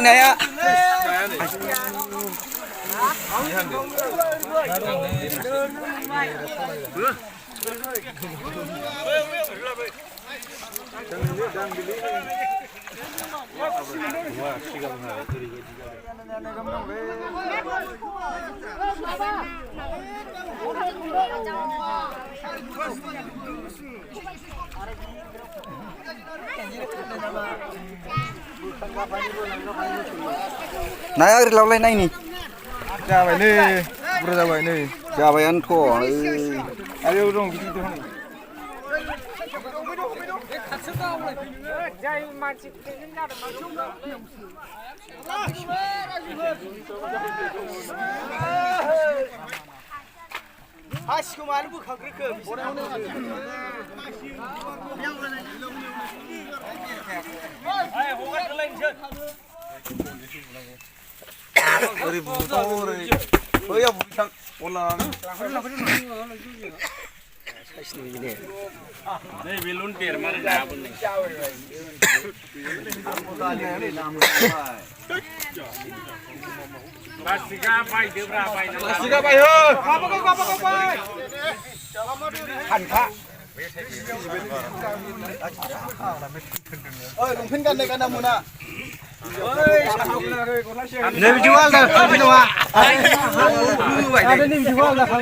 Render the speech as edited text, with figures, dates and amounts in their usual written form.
naya. Naya laulay nay ni. Jabai ni, bro jabai ni. Jabayan to. Ayo dong gitu tuh. Aşkım bu kakrıkı. Ay, hoga kelain je. Ori buto ori. Oh ya bukan. Olah. Nih belun tir mana dah pun nih. Plastika pai dia berapa ini? Plastika pai ho. Apa pai? Kan kak. Oi, lungpin kan dekat namun nak. Oi, Nih jual dah, kami doa. ada nih jual dah kan.